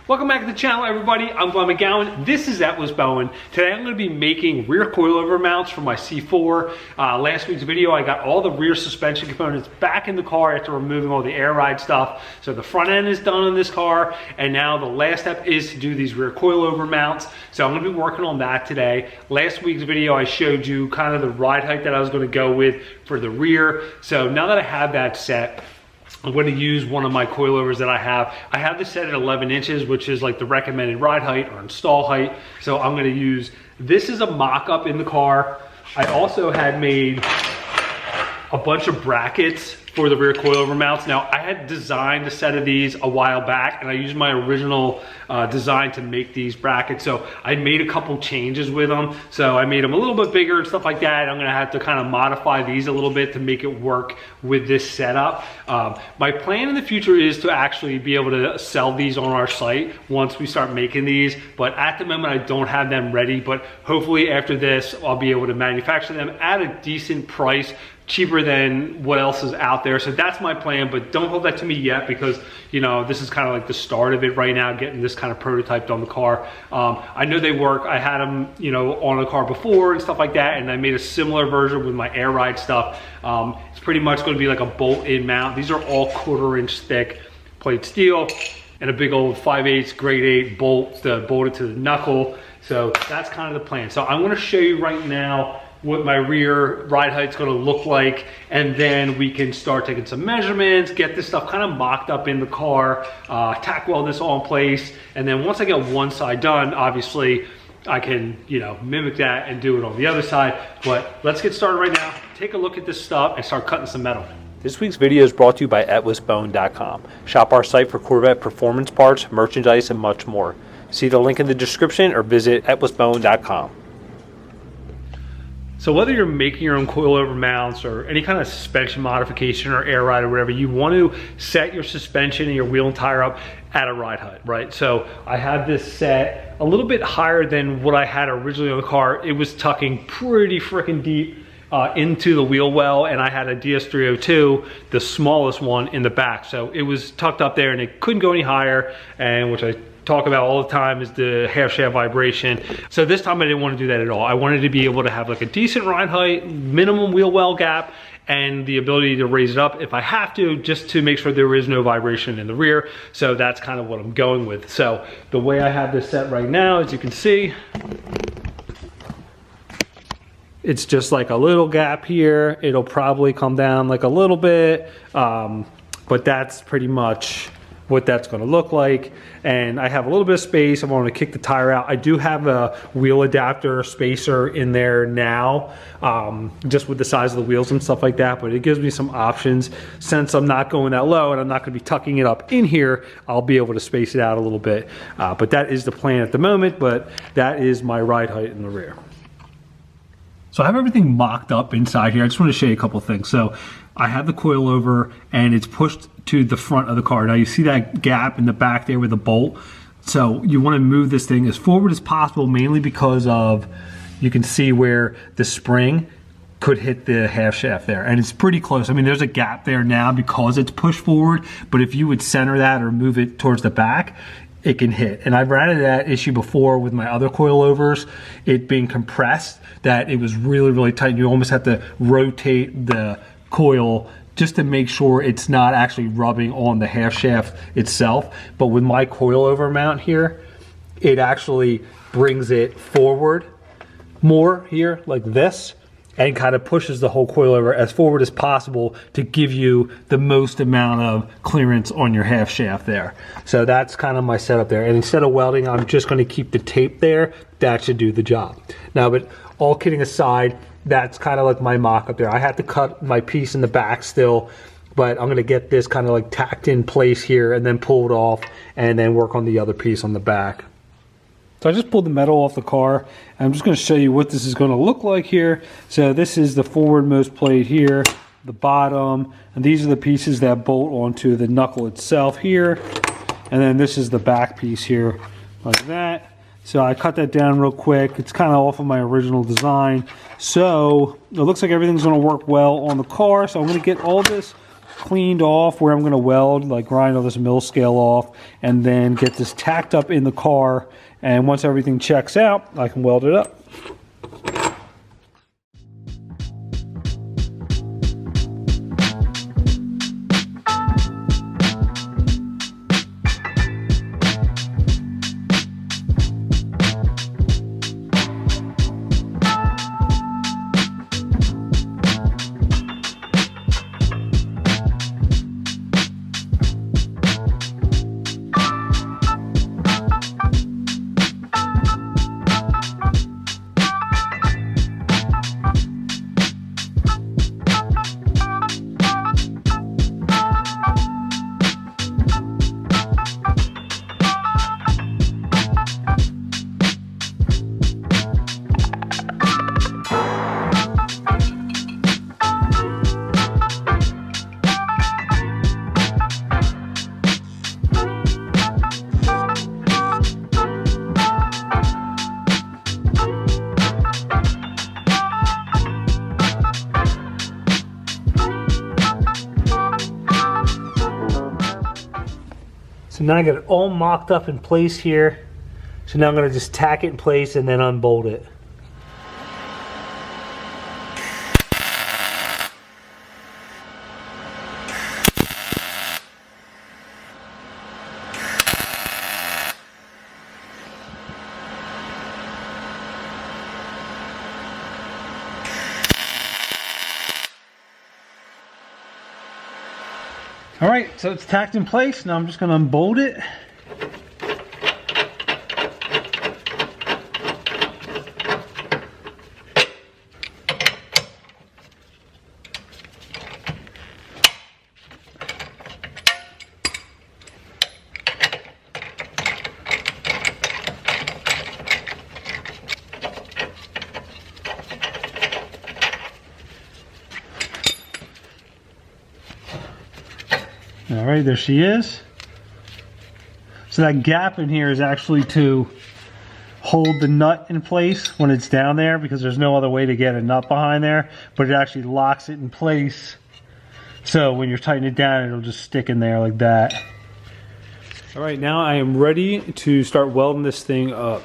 Welcome back to the channel, everybody. I'm Glenn McGowan. This is LCOBMW. Today I'm going to be making rear coilover mounts for my C4. Last week's video, I got all the rear suspension components back in the car after removing all the air ride stuff. So the front end is done on this car, and now the last step is to do these rear coilover mounts. So I'm going to be working on that today. Last week's video, I showed you kind of the ride height that I was going to go with for the rear. So now that I have that set, I'm going to use one of my coilovers that I have. I have this set at 11 inches, which is like the recommended ride height or install height. So I'm going to use, this is a mock-up in the car. I also had made a bunch of brackets for the rear coilover mounts. Now, I had designed a set of these a while back, and I used my original design to make these brackets. So I made a couple changes with them. So I made them a little bit bigger and stuff like that. I'm gonna have to kind of modify these a little bit to make it work with this setup. My plan in the future is to actually be able to sell these on our site once we start making these. But at the moment, I don't have them ready. But hopefully after this, I'll be able to manufacture them at a decent price, cheaper than what else is out there. So that's my plan, but don't hold that to me yet because, you know, this is kind of like the start of it right now, getting this kind of prototyped on the car. I know they work. I had them, you know, on a car before and stuff like that, and I made a similar version with my air ride stuff. It's pretty much going to be like a bolt-in mount. These are all 1/4 inch thick plate steel and a big old 5/8 grade 8 bolt bolted to the knuckle. So that's kind of the plan. So I'm going to show you right now what my rear ride height's gonna look like, and then we can start taking some measurements, get this stuff kind of mocked up in the car, tack weld this all in place, and then once I get one side done, obviously I can, you know, mimic that and do it on the other side. But let's get started right now, take a look at this stuff, and start cutting some metal. This week's video is brought to you by LCOBMW.com. Shop our site for Corvette performance parts, merchandise, and much more. See the link in the description or visit LCOBMW.com. So whether you're making your own coilover mounts or any kind of suspension modification or air ride or whatever, you want to set your suspension and your wheel and tire up at a ride height, right? So I have this set a little bit higher than what I had originally on the car. It was tucking pretty freaking deep into the wheel well, and I had a DS302, the smallest one, in the back. So it was tucked up there and it couldn't go any higher, and which I talk about all the time is the half shaft vibration. So this time I didn't want to do that at all. I wanted to be able to have like a decent ride height, minimum wheel well gap, and the ability to raise it up if I have to, just to make sure there is no vibration in the rear. So that's kind of what I'm going with. So the way I have this set right now, as you can see, it's just like a little gap here. It'll probably come down like a little bit, but that's pretty much what that's going to look like. And I have a little bit of space. I want to kick the tire out. I do have a wheel adapter spacer in there now, just with the size of the wheels and stuff like that, but it gives me some options. Since I'm not going that low and I'm not going to be tucking it up in here, I'll be able to space it out a little bit. But that is the plan at the moment, but that is my ride height in the rear. So I have everything mocked up inside here. I just want to show you a couple things. So I have the coilover and it's pushed to the front of the car. Now you see that gap in the back there with the bolt. So you want to move this thing as forward as possible, mainly because of, you can see where the spring could hit the half shaft there. And it's pretty close. I mean, there's a gap there now because it's pushed forward, but if you would center that or move it towards the back, it can hit. And I've ran into that issue before with my other coilovers, it being compressed, that it was really, really tight. You almost have to rotate the coil just to make sure it's not actually rubbing on the half shaft itself. But with my coilover mount here, it actually brings it forward more here, like this, and kind of pushes the whole coilover as forward as possible to give you the most amount of clearance on your half shaft there. So that's kind of my setup there. And instead of welding, I'm just going to keep the tape there. That should do the job. Now, but all kidding aside, that's kind of like my mock up there. I have to cut my piece in the back still, but I'm going to get this kind of like tacked in place here and then pull it off and then work on the other piece on the back. So I just pulled the metal off the car. I'm just going to show you what this is going to look like here. So this is the forwardmost plate here, the bottom, and these are the pieces that bolt onto the knuckle itself here. And then this is the back piece here, like that. So I cut that down real quick. It's kind of off of my original design. So it looks like everything's going to work well on the car. So I'm going to get all this cleaned off where I'm going to weld, like grind all this mill scale off, and then get this tacked up in the car. And once everything checks out, I can weld it up. So now I got it all mocked up in place here. So now I'm going to just tack it in place and then unbolt it. All right, so it's tacked in place. Now I'm just going to unbolt it. All right, there she is. So that gap in here is actually to hold the nut in place when it's down there, because there's no other way to get a nut behind there, but it actually locks it in place. So when you're tightening it down, it'll just stick in there like that. All right, now I am ready to start welding this thing up.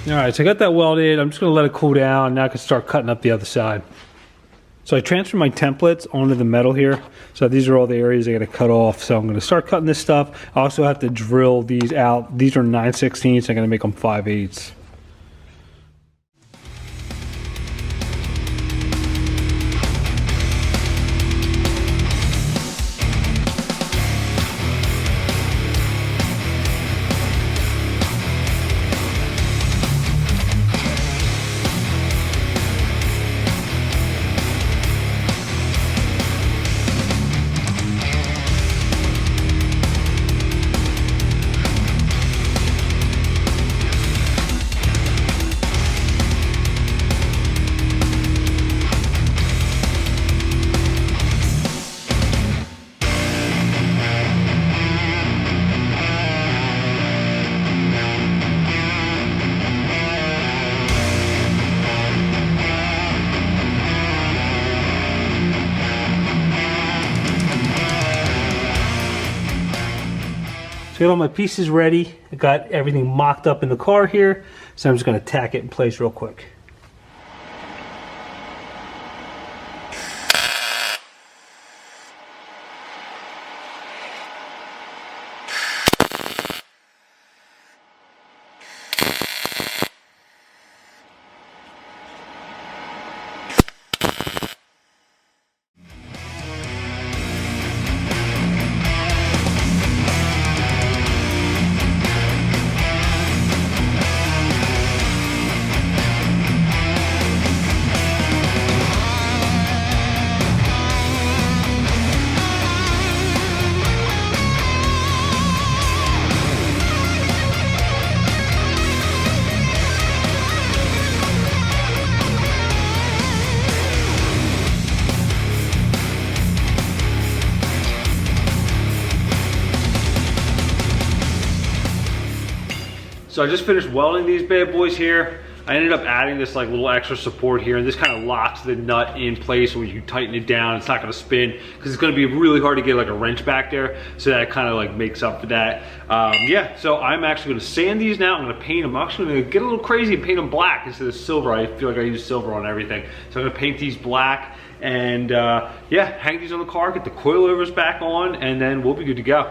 All right, so I got that welded. I'm just gonna let it cool down. Now I can start cutting up the other side. So I transferred my templates onto the metal here. So these are all the areas I gotta cut off. So I'm gonna start cutting this stuff. I also have to drill these out. These are 9/16, so I'm gonna make them 5/8. Got all my pieces ready. I got everything mocked up in the car here, so I'm just going to tack it in place real quick. So I just finished welding these bad boys here. I ended up adding this like little extra support here, and this kind of locks the nut in place. When you tighten it down, it's not going to spin because it's going to be really hard to get like a wrench back there. So that kind of like makes up for that. Yeah, so I'm actually going to sand these now. I'm going to paint them. I'm actually going to get a little crazy and paint them black instead of silver. I feel like I use silver on everything. So I'm going to paint these black and yeah, hang these on the car, get the coilovers back on, and then we'll be good to go.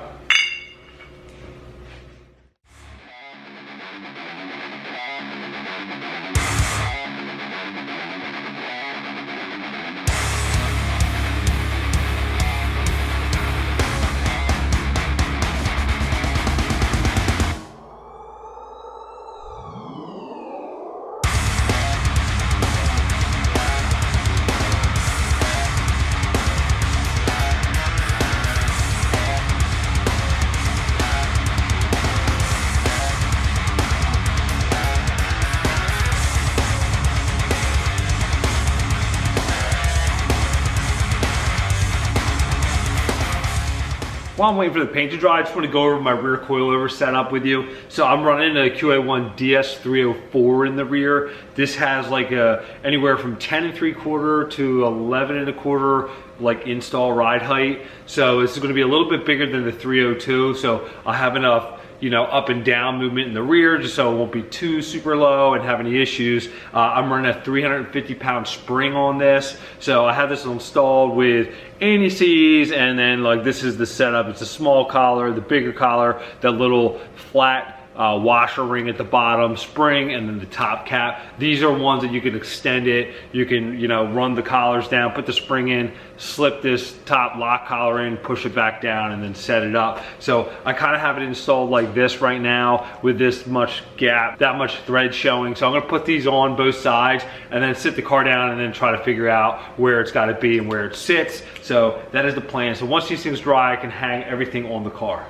While I'm waiting for the paint to dry, I just want to go over my rear coilover setup with you. So I'm running a QA1 DS304 in the rear. This has like anywhere from 10 3/4 to 11 1/4 like install ride height. So this is going to be a little bit bigger than the 302. So I'll have enough, you know, up and down movement in the rear just so it won't be too super low and have any issues. I'm running a 350-pound spring on this. So I have this installed with anti-seize, and then like this is the setup. It's a small collar, the bigger collar, that little flat washer ring at the bottom, spring, and then the top cap. These are ones that you can extend it. You can, you know, run the collars down, put the spring in, slip this top lock collar in, push it back down, and then set it up. So I kind of have it installed like this right now with this much gap, that much thread showing. So I'm gonna put these on both sides and then sit the car down and then try to figure out where it's gotta be and where it sits. So that is the plan. So once these things dry, I can hang everything on the car.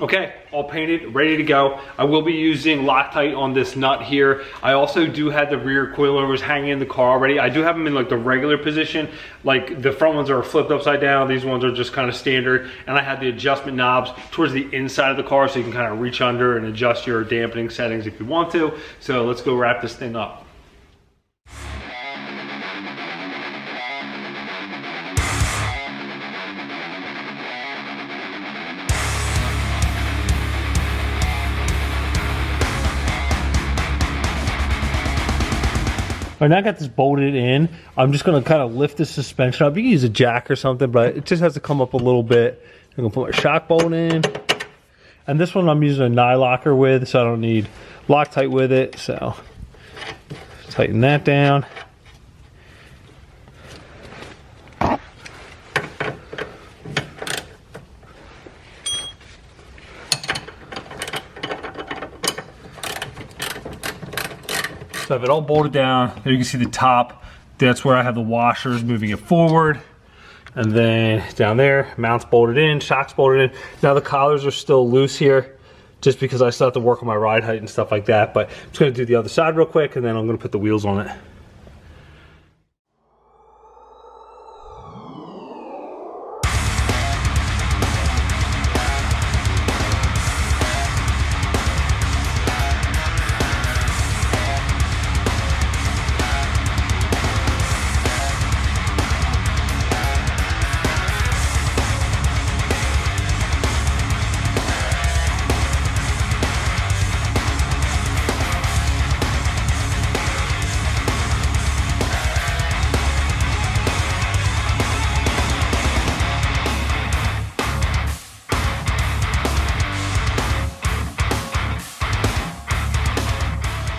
Okay, all painted, ready to go. I will be using Loctite on this nut here. I also do have the rear coilovers hanging in the car already. I do have them in like the regular position. Like the front ones are flipped upside down. These ones are just kind of standard. And I have the adjustment knobs towards the inside of the car so you can kind of reach under and adjust your dampening settings if you want to. So let's go wrap this thing up. All right, now I got this bolted in. I'm just gonna kind of lift the suspension up. You can use a jack or something, but it just has to come up a little bit. I'm gonna put my shock bolt in. And this one I'm using a nylocker with, so I don't need Loctite with it. So tighten that down. So I have it all bolted down. There you can see the top. That's where I have the washers moving it forward. And then down there, mounts bolted in, shocks bolted in. Now the collars are still loose here just because I still have to work on my ride height and stuff like that. But I'm just gonna do the other side real quick and then I'm gonna put the wheels on it.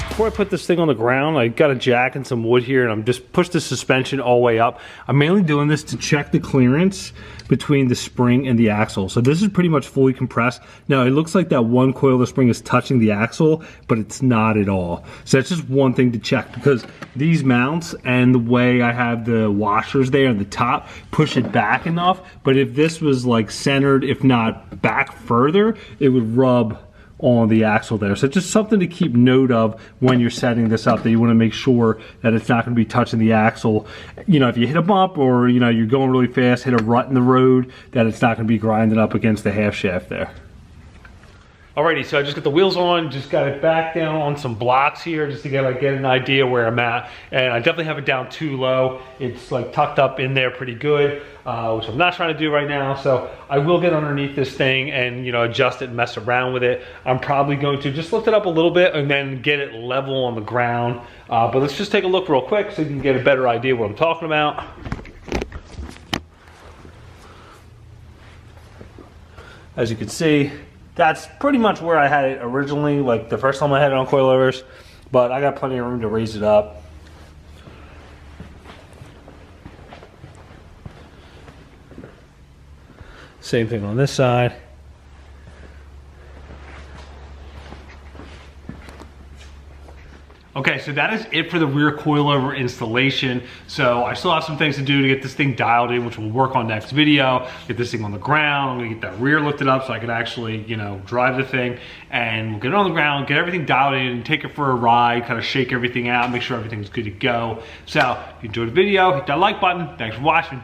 Before I put this thing on the ground, I got a jack and some wood here, and I'm just pushed the suspension all the way up. I'm mainly doing this to check the clearance between the spring and the axle. So this is pretty much fully compressed. Now it looks like that one coil of the spring is touching the axle, but it's not at all. So that's just one thing to check, because these mounts and the way I have the washers there at the top push it back enough. But if this was like centered, if not back further, it would rub on the axle there. So just something to keep note of when you're setting this up, that you want to make sure that it's not going to be touching the axle. You know, if you hit a bump or, you know, you're going really fast, hit a rut in the road, that it's not going to be grinding up against the half shaft there. Alrighty, so I just got the wheels on, just got it back down on some blocks here just to get an idea where I'm at. And I definitely have it down too low. It's like tucked up in there pretty good, which I'm not trying to do right now. So I will get underneath this thing and, you know, adjust it and mess around with it. I'm probably going to just lift it up a little bit and then get it level on the ground. But let's just take a look real quick so you can get a better idea of what I'm talking about. As you can see, that's pretty much where I had it originally, like the first time I had it on coilovers, but I got plenty of room to raise it up. Same thing on this side. Okay, so that is it for the rear coilover installation. So I still have some things to do to get this thing dialed in, which we'll work on next video. Get this thing on the ground. I'm gonna get that rear lifted up so I can actually, you know, drive the thing. And we'll get it on the ground, get everything dialed in, take it for a ride, kind of shake everything out, make sure everything's good to go. So if you enjoyed the video, hit that like button. Thanks for watching.